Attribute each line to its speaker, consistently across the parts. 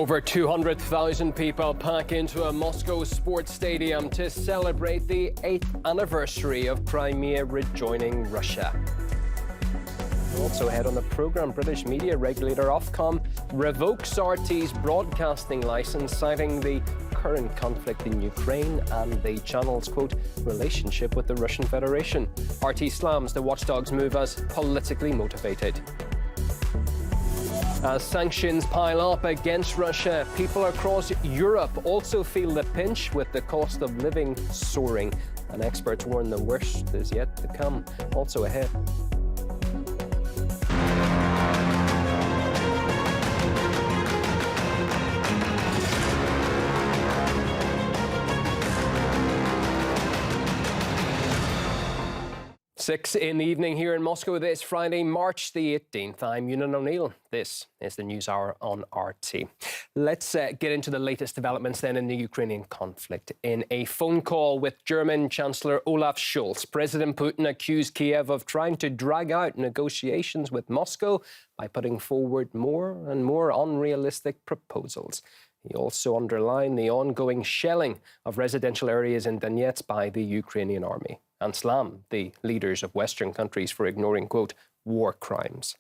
Speaker 1: Over 200,000 people pack into a Moscow sports stadium to celebrate the 8th anniversary of Crimea rejoining Russia. Also ahead on the programme, British media regulator Ofcom revokes RT's broadcasting licence, citing the current conflict in Ukraine and the channel's, quote, relationship with the Russian Federation. RT slams the watchdog's move as politically motivated. As sanctions pile up against Russia, people across Europe also feel the pinch with the cost of living soaring. And experts warn the worst is yet to come. Also ahead. Six in the evening here in Moscow this Friday, March the 18th. I'm Ewan O'Neill. This is the News Hour on RT. Let's get into the latest developments then in the Ukrainian conflict. In a phone call with German Chancellor Olaf Scholz, President Putin accused Kiev of trying to drag out negotiations with Moscow by putting forward more and more unrealistic proposals. He also underlined the ongoing shelling of residential areas in Donetsk by the Ukrainian army and slammed the leaders of Western countries for ignoring, quote, war crimes.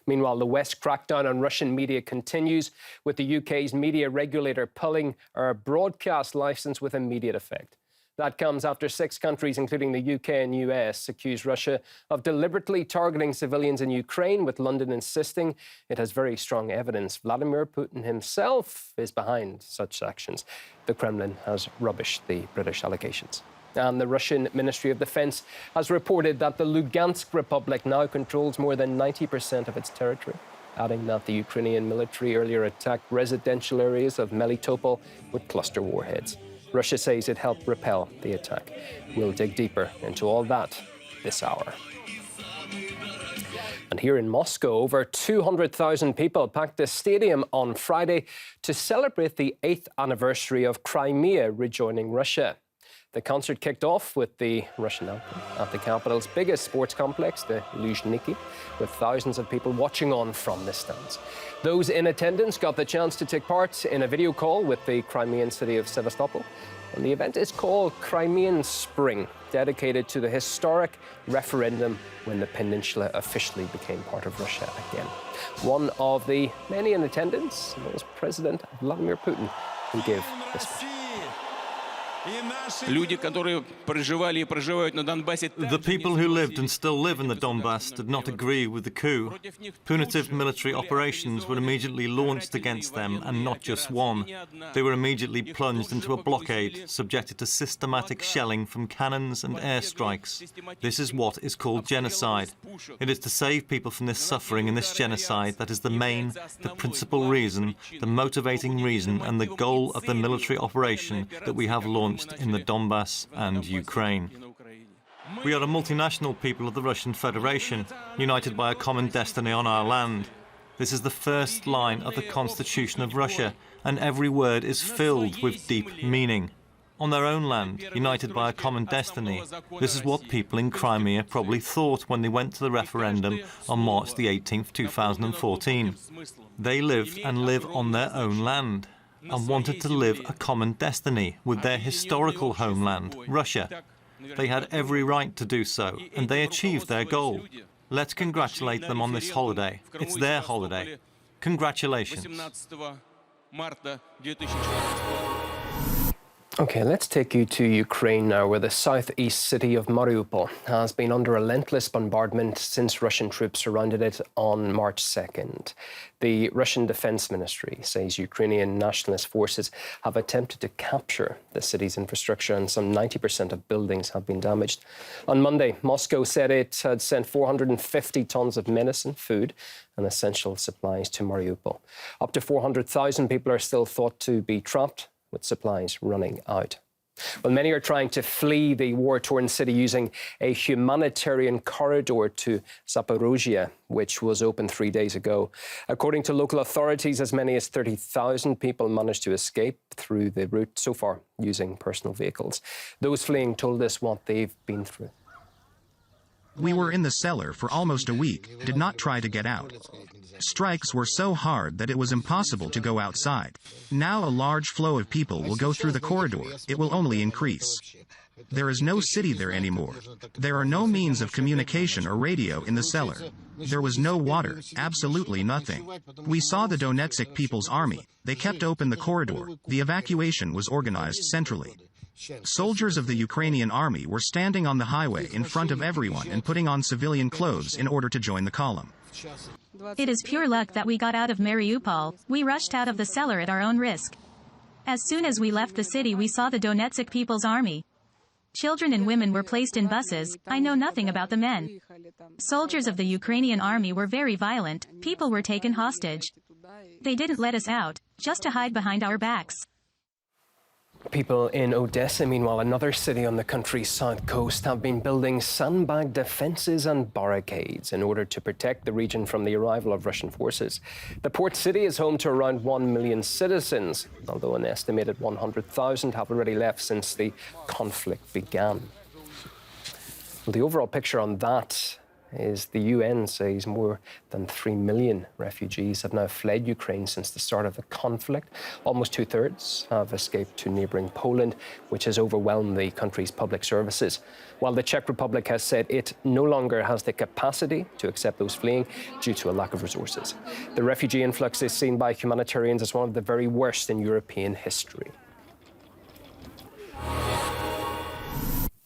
Speaker 1: Meanwhile, the West crackdown on Russian media continues, with the UK's media regulator pulling our broadcast licence with immediate effect. That comes after 6 countries, including the UK and US, accuse Russia of deliberately targeting civilians in Ukraine, with London insisting it has very strong evidence Vladimir Putin himself is behind such actions. The Kremlin has rubbished the British allegations. And the Russian Ministry of Defense has reported that the Lugansk Republic now controls more than 90% of its territory, adding that the Ukrainian military earlier attacked residential areas of Melitopol with cluster warheads. Russia says it helped repel the attack. We'll dig deeper into all that this hour. And here in Moscow, over 200,000 people packed the stadium on Friday to celebrate the 8th anniversary of Crimea rejoining Russia. The concert kicked off with the Russian anthem at the capital's biggest sports complex, the Luzhniki, with thousands of people watching on from the stands. Those in attendance got the chance to take part in a video call with the Crimean city of Sevastopol. And the event is called Crimean Spring, dedicated to the historic referendum when the peninsula officially became part of Russia again. One of the many in attendance was President Vladimir Putin, who gave this speech.
Speaker 2: The people who lived and still live in the Donbass did not agree with the coup. Punitive military operations were immediately launched against them, and not just one. They were immediately plunged into a blockade, subjected to systematic shelling from cannons and airstrikes. This is what is called genocide. It is to save people from this suffering and this genocide that is the main, the principal reason, the motivating reason, and the goal of the military operation that we have launched in the Donbass and Ukraine. We are a multinational people of the Russian Federation, united by a common destiny on our land. This is the first line of the Constitution of Russia, and every word is filled with deep meaning. On their own land, united by a common destiny, this is what people in Crimea probably thought when they went to the referendum on March the 18th, 2014. They lived and live on their own land, and wanted to live a common destiny with their historical homeland, Russia. They had every right to do so, and they achieved their goal. Let's congratulate them on this holiday. It's their holiday. Congratulations.
Speaker 1: Okay, let's take you to Ukraine now, where the southeast city of Mariupol has been under relentless bombardment since Russian troops surrounded it on March 2nd. The Russian Defense Ministry says Ukrainian nationalist forces have attempted to capture the city's infrastructure, and some 90% of buildings have been damaged. On Monday, Moscow said it had sent 450 tons of medicine, food and essential supplies to Mariupol. Up to 400,000 people are still thought to be trapped, with supplies running out. Well, many are trying to flee the war-torn city using a humanitarian corridor to Zaporozhye, which was opened 3 days ago. According to local authorities, as many as 30,000 people managed to escape through the route so far using personal vehicles. Those fleeing told us what they've been through.
Speaker 3: We were in the cellar for almost a week, did not try to get out. Strikes were so hard that it was impossible to go outside. Now a large flow of people will go through the corridor. It will only increase. There is no city there anymore. There are no means of communication or radio in the cellar. There was no water, absolutely nothing. We saw the Donetsk People's Army. They kept open the corridor. The evacuation was organized centrally. Soldiers of the Ukrainian army were standing on the highway in front of everyone and putting on civilian clothes in order to join the column.
Speaker 4: It is pure luck that we got out of Mariupol. We rushed out of the cellar at our own risk. As soon as we left the city, we saw the Donetsk People's Army. Children and women were placed in buses. I know nothing about the men. Soldiers of the Ukrainian army were very violent. People were taken hostage. They didn't let us out, just to hide behind our backs.
Speaker 1: People in Odessa, meanwhile, another city on the country's south coast, have been building sandbag defences and barricades in order to protect the region from the arrival of Russian forces. The port city is home to around 1 million citizens, although an estimated 100,000 have already left since the conflict began. Well, the overall picture on that is the UN says more than 3 million refugees have now fled Ukraine since the start of the conflict. Almost two-thirds have escaped to neighbouring Poland, which has overwhelmed the country's public services. While the Czech Republic has said it no longer has the capacity to accept those fleeing due to a lack of resources. The refugee influx is seen by humanitarians as one of the very worst in European history.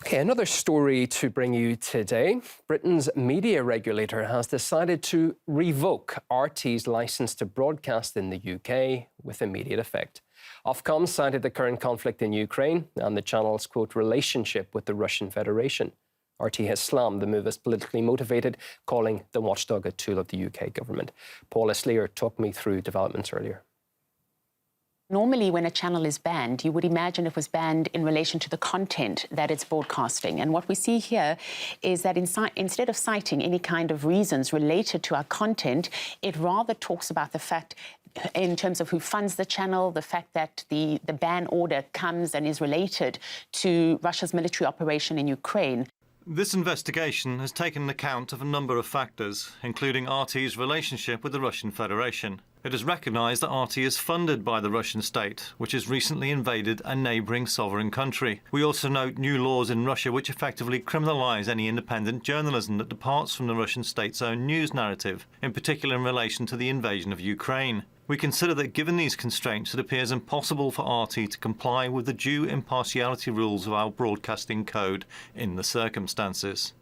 Speaker 1: Okay, another story to bring you today. Britain's media regulator has decided to revoke RT's licence to broadcast in the UK with immediate effect. Ofcom cited the current conflict in Ukraine and the channel's, quote, relationship with the Russian Federation. RT has slammed the move as politically motivated, calling the watchdog a tool of the UK government. Paula Sleer talked me through developments earlier.
Speaker 5: Normally, when a channel is banned, you would imagine it was banned in relation to the content that it's broadcasting. And what we see here is that instead of citing any kind of reasons related to our content, it rather talks about the fact, in terms of who funds the channel, the fact that the ban order comes and is related to Russia's military operation in Ukraine.
Speaker 2: This investigation has taken account of a number of factors, including RT's relationship with the Russian Federation. It has recognised that RT is funded by the Russian state, which has recently invaded a neighbouring sovereign country. We also note new laws in Russia which effectively criminalise any independent journalism that departs from the Russian state's own news narrative, in particular in relation to the invasion of Ukraine. We consider that given these constraints, it appears impossible for RT to comply with the due impartiality rules of our broadcasting code in the circumstances.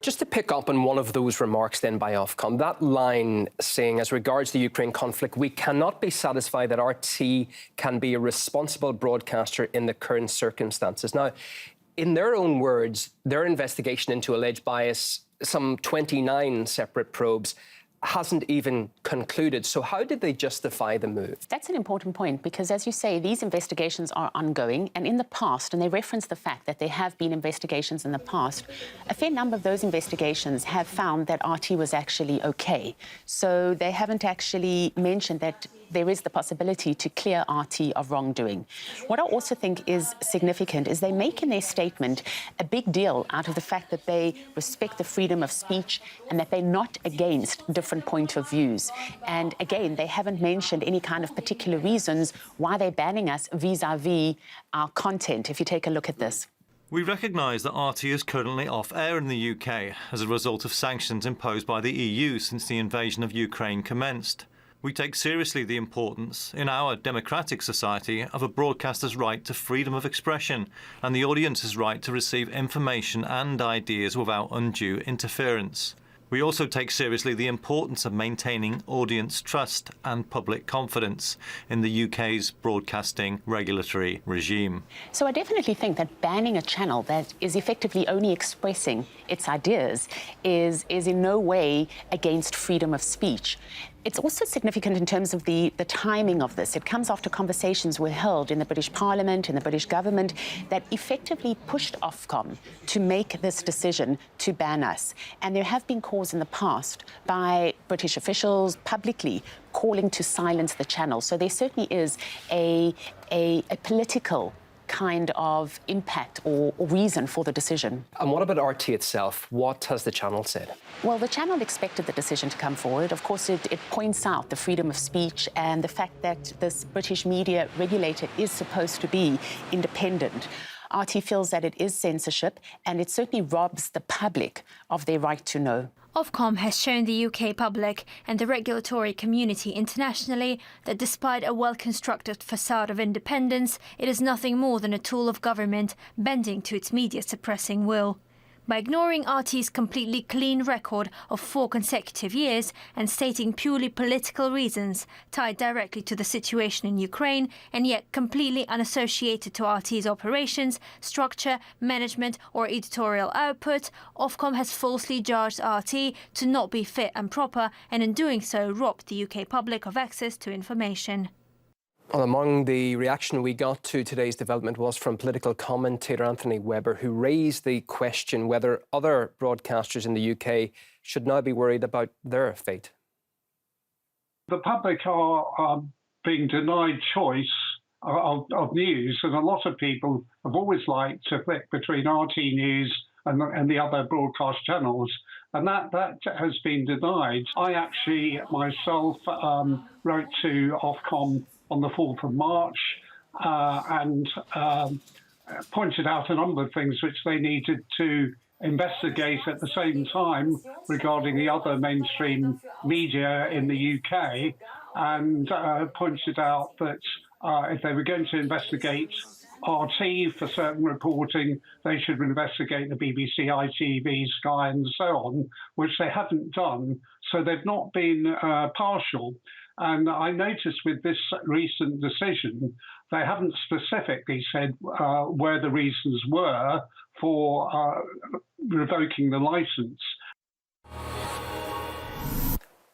Speaker 1: Just to pick up on one of those remarks then by Ofcom, that line saying, as regards the Ukraine conflict, we cannot be satisfied that RT can be a responsible broadcaster in the current circumstances. Now, in their own words, their investigation into alleged bias, some 29 separate probes, hasn't even concluded. So how did they justify the move?
Speaker 5: That's an important point because, as you say, these investigations are ongoing. And in the past, and they reference the fact that there have been investigations in the past, a fair number of those investigations have found that RT was actually okay. So they haven't actually mentioned that there is the possibility to clear RT of wrongdoing. What I also think is significant is they make in their statement a big deal out of the fact that they respect the freedom of speech and that they're not against different point of views. And again, they haven't mentioned any kind of particular reasons why they're banning us vis-à-vis our content, if you take a look at this.
Speaker 2: We recognise that RT is currently off air in the UK as a result of sanctions imposed by the EU since the invasion of Ukraine commenced. We take seriously the importance, in our democratic society, of a broadcaster's right to freedom of expression and the audience's right to receive information and ideas without undue interference. We also take seriously the importance of maintaining audience trust and public confidence in the UK's broadcasting regulatory regime.
Speaker 5: So I definitely think that banning a channel that is effectively only expressing its ideas is in no way against freedom of speech. It's also significant in terms of the timing of this. It comes after conversations were held in the British Parliament, in the British government, that effectively pushed Ofcom to make this decision to ban us. And there have been calls in the past by British officials publicly calling to silence the channel. So there certainly is a political kind of impact or reason for the decision.
Speaker 1: And what about RT itself? What has the channel said?
Speaker 5: Well, the channel expected the decision to come forward. Of course, it points out the freedom of speech and the fact that this British media regulator is supposed to be independent. RT feels that it is censorship, and it certainly robs the public of their right to know.
Speaker 6: Ofcom has shown the UK public and the regulatory community internationally that despite a well-constructed facade of independence, it is nothing more than a tool of government bending to its media-suppressing will. By ignoring RT's completely clean record of 4 consecutive years and stating purely political reasons tied directly to the situation in Ukraine and yet completely unassociated to RT's operations, structure, management or editorial output, Ofcom has falsely charged RT to not be fit and proper and in doing so robbed the UK public of access to information.
Speaker 1: Well, among the reaction we got to today's development was from political commentator Anthony Webber, who raised the question whether other broadcasters in the UK should now be worried about their fate.
Speaker 7: The public are being denied choice of news, and a lot of people have always liked to flick between RT News and the other broadcast channels, and that has been denied. I actually myself wrote to Ofcom on the 4th of March and pointed out a number of things which they needed to investigate at the same time regarding the other mainstream media in the UK, and pointed out that if they were going to investigate RT for certain reporting, they should investigate the BBC, ITV, Sky and so on, which they hadn't done. So they've not been partial. And I noticed with this recent decision, they haven't specifically said where the reasons were for revoking the licence.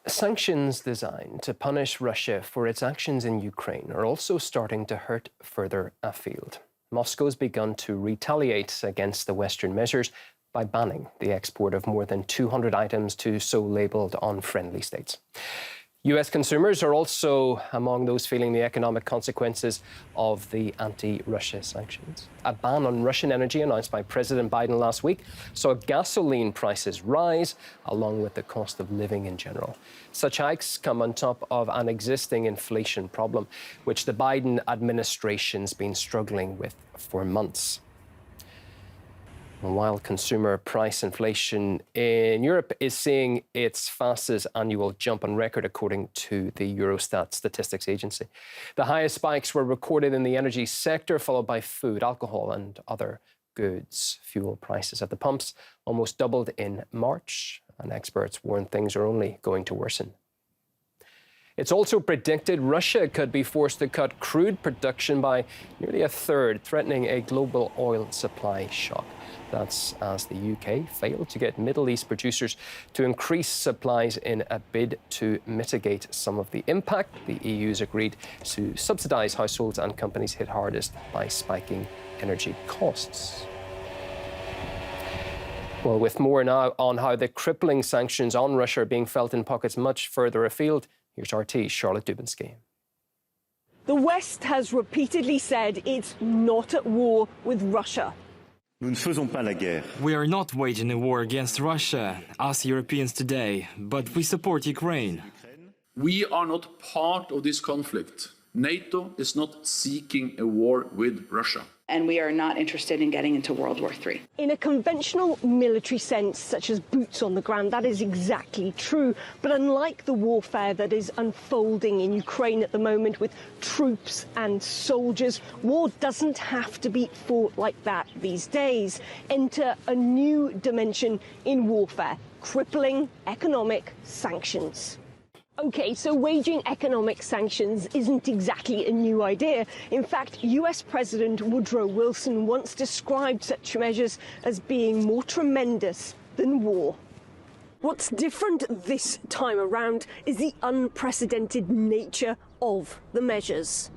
Speaker 1: Sanctions designed to punish Russia for its actions in Ukraine are also starting to hurt further afield. Moscow's begun to retaliate against the Western measures by banning the export of more than 200 items to so labelled unfriendly states. US consumers are also among those feeling the economic consequences of the anti-Russia sanctions. A ban on Russian energy announced by President Biden last week saw gasoline prices rise, along with the cost of living in general. Such hikes come on top of an existing inflation problem, which the Biden administration's been struggling with for months. While consumer price inflation in Europe is seeing its fastest annual jump on record, according to the Eurostat statistics agency. The highest spikes were recorded in the energy sector, followed by food, alcohol and other goods. Fuel prices at the pumps almost doubled in March, and experts warn things are only going to worsen. It's also predicted Russia could be forced to cut crude production by nearly a third, threatening a global oil supply shock. That's as the UK failed to get Middle East producers to increase supplies in a bid to mitigate some of the impact. The EU's agreed to subsidise households and companies hit hardest by spiking energy costs. Well, with more now on how the crippling sanctions on Russia are being felt in pockets much further afield, here's RT's Charlotte Dubinsky.
Speaker 8: The West has repeatedly said it's not at war with Russia.
Speaker 9: We are not waging a war against Russia, us Europeans today, but we support Ukraine.
Speaker 10: We are not part of this conflict. NATO is not seeking a war with Russia.
Speaker 11: And we are not interested in getting into World War III.
Speaker 8: In a conventional military sense, such as boots on the ground, that is exactly true. But unlike the warfare that is unfolding in Ukraine at the moment with troops and soldiers, war doesn't have to be fought like that these days. Enter a new dimension in warfare: crippling economic sanctions. OK, so waging economic sanctions isn't exactly a new idea. In fact, US President Woodrow Wilson once described such measures as being more tremendous than war. What's different this time around is the unprecedented nature of the measures.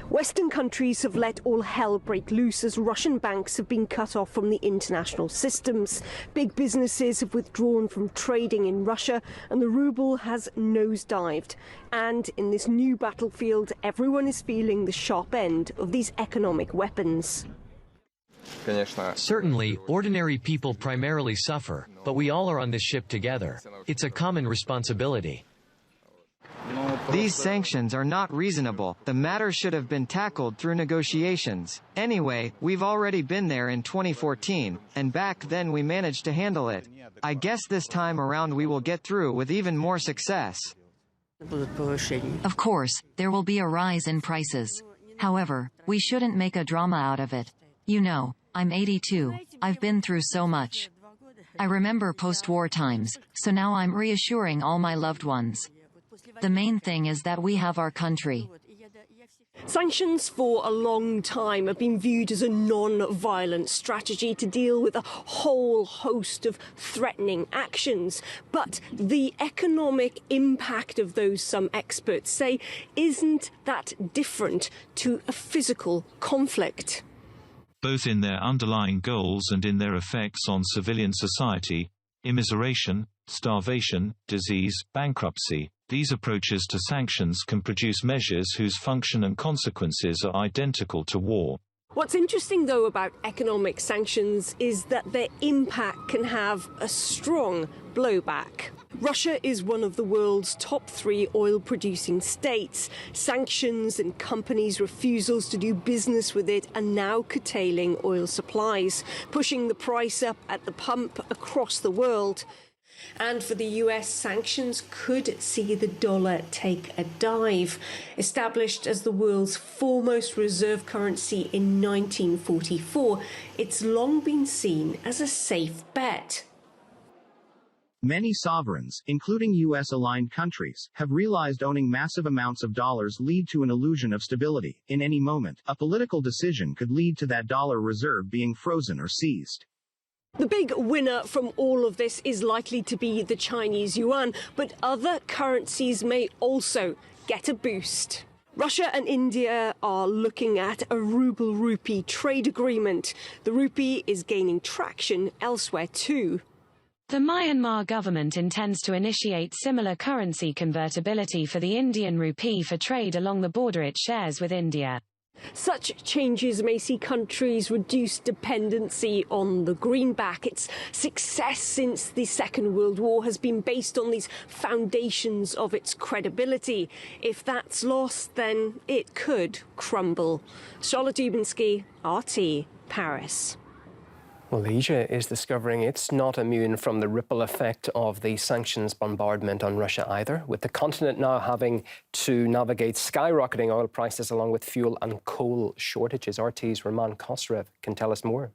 Speaker 8: Western countries have let all hell break loose as Russian banks have been cut off from the international systems. Big businesses have withdrawn from trading in Russia and the ruble has nosedived. And in this new battlefield, everyone is feeling the sharp end of these economic weapons.
Speaker 12: Certainly, ordinary people primarily suffer, but we all are on this ship together. It's a common responsibility.
Speaker 13: These sanctions are not reasonable. The matter should have been tackled through negotiations. Anyway, we've already been there in 2014, and back then we managed to handle it. I guess this time around we will get through with even more success.
Speaker 14: Of course, there will be a rise in prices. However, we shouldn't make a drama out of it. You know, I'm 82. I've been through so much. I remember post-war times, so now I'm reassuring all my loved ones. The main thing is that we have our country.
Speaker 8: Sanctions for a long time have been viewed as a non-violent strategy to deal with a whole host of threatening actions. But the economic impact of those, some experts say, isn't that different to a physical conflict.
Speaker 15: Both in their underlying goals and in their effects on civilian society, immiseration, starvation, disease, bankruptcy. These approaches to sanctions can produce measures whose function and consequences are identical to war.
Speaker 8: What's interesting, though, about economic sanctions is that their impact can have a strong blowback. Russia is one of the world's top 3 oil-producing states. Sanctions and companies' refusals to do business with it are now curtailing oil supplies, pushing the price up at the pump across the world. And for the US, sanctions could see the dollar take a dive. Established as the world's foremost reserve currency in 1944, it's long been seen as a safe bet.
Speaker 3: Many sovereigns, including US-aligned countries, have realized owning massive amounts of dollars lead to an illusion of stability. In any moment, a political decision could lead to that dollar reserve being frozen or seized.
Speaker 8: The big winner from all of this is likely to be the Chinese yuan, but other currencies may also get a boost. Russia and India are looking at a ruble-rupee trade agreement. The rupee is gaining traction elsewhere too.
Speaker 16: The Myanmar government intends to initiate similar currency convertibility for the Indian rupee for trade along the border it shares with India.
Speaker 8: Such changes may see countries reduce dependency on the greenback. Its success since the Second World War has been based on these foundations of its credibility. If that's lost, then it could crumble. Charlotte Dubinsky, RT, Paris.
Speaker 1: Well, Asia is discovering it's not immune from the ripple effect of the sanctions bombardment on Russia either, with the continent now having to navigate skyrocketing oil prices along with fuel and coal shortages. RT's Roman Kosarev can tell us more.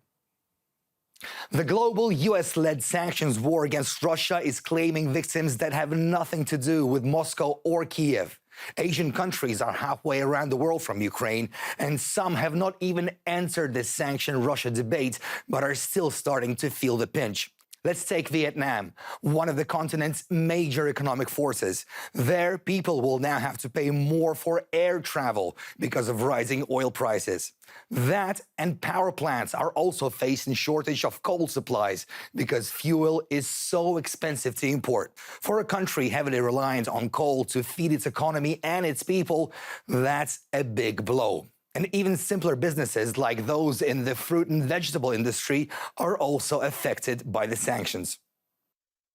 Speaker 17: The global US-led sanctions war against Russia is claiming victims that have nothing to do with Moscow or Kiev. Asian countries are halfway around the world from Ukraine, and some have not even entered the sanction Russia debate, but are still starting to feel the pinch. Let's take Vietnam, one of the continent's major economic forces. There, people will now have to pay more for air travel because of rising oil prices. That and power plants are also facing shortage of coal supplies because fuel is so expensive to import. For a country heavily reliant on coal to feed its economy and its people, that's a big blow. And even simpler businesses like those in the fruit and vegetable industry are also affected by the sanctions.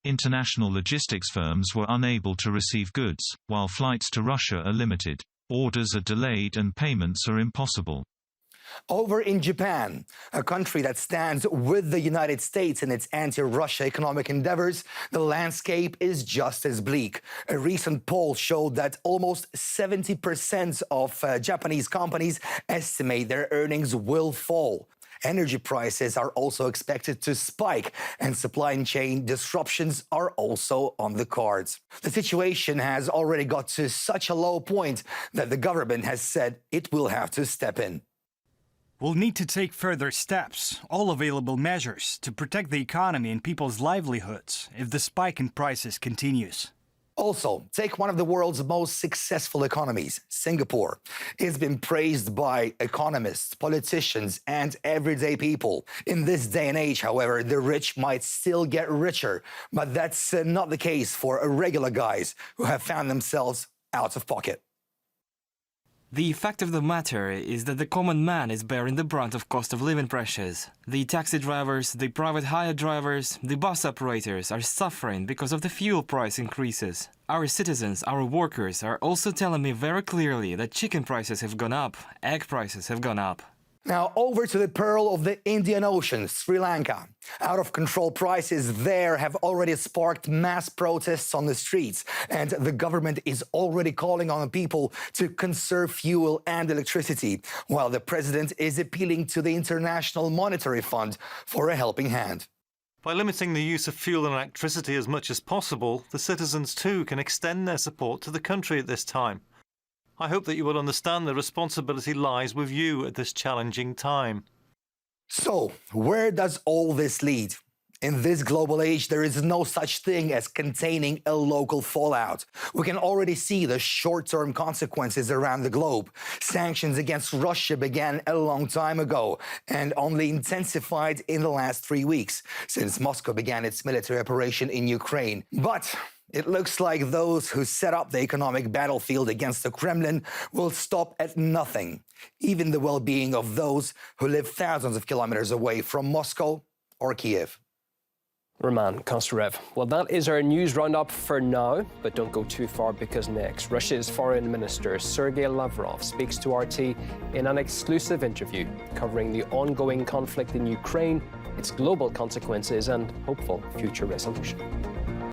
Speaker 15: International logistics firms were unable to receive goods, while flights to Russia are limited. Orders are delayed and payments are impossible.
Speaker 17: Over in Japan, a country that stands with the United States in its anti-Russia economic endeavors, the landscape is just as bleak. A recent poll showed that almost 70% of Japanese companies estimate their earnings will fall. Energy prices are also expected to spike, and supply chain disruptions are also on the cards. The situation has already got to such a low point that the government has said it will have to step in.
Speaker 18: We'll need to take further steps, all available measures, to protect the economy and people's livelihoods if the spike in prices continues.
Speaker 17: Also, take one of the world's most successful economies, Singapore. It's been praised by economists, politicians, and everyday people. In this day and age, however, the rich might still get richer, but that's not the case for regular guys who have found themselves out of pocket.
Speaker 9: The fact of the matter is that the common man is bearing the brunt of cost of living pressures. The taxi drivers, the private hire drivers, the bus operators are suffering because of the fuel price increases. Our citizens, our workers are also telling me very clearly that chicken prices have gone up, egg prices have gone up.
Speaker 17: Now over to the pearl of the Indian Ocean, Sri Lanka. Out-of-control prices there have already sparked mass protests on the streets, and the government is already calling on people to conserve fuel and electricity, while the president is appealing to the International Monetary Fund for a helping hand.
Speaker 2: By limiting the use of fuel and electricity as much as possible, the citizens too can extend their support to the country at this time. I hope that you will understand the responsibility lies with you at this challenging time.
Speaker 17: So, where does all this lead? In this global age, there is no such thing as containing a local fallout. We can already see the short-term consequences around the globe. Sanctions against Russia began a long time ago and only intensified in the last 3 weeks, since Moscow began its military operation in Ukraine. But it looks like those who set up the economic battlefield against the Kremlin will stop at nothing, even the well-being of those who live thousands of kilometers away from Moscow or Kiev.
Speaker 1: Roman Kostyrev. Well, that is our news roundup for now, but don't go too far because next, Russia's Foreign Minister Sergei Lavrov speaks to RT in an exclusive interview covering the ongoing conflict in Ukraine, its global consequences and hopeful future resolution.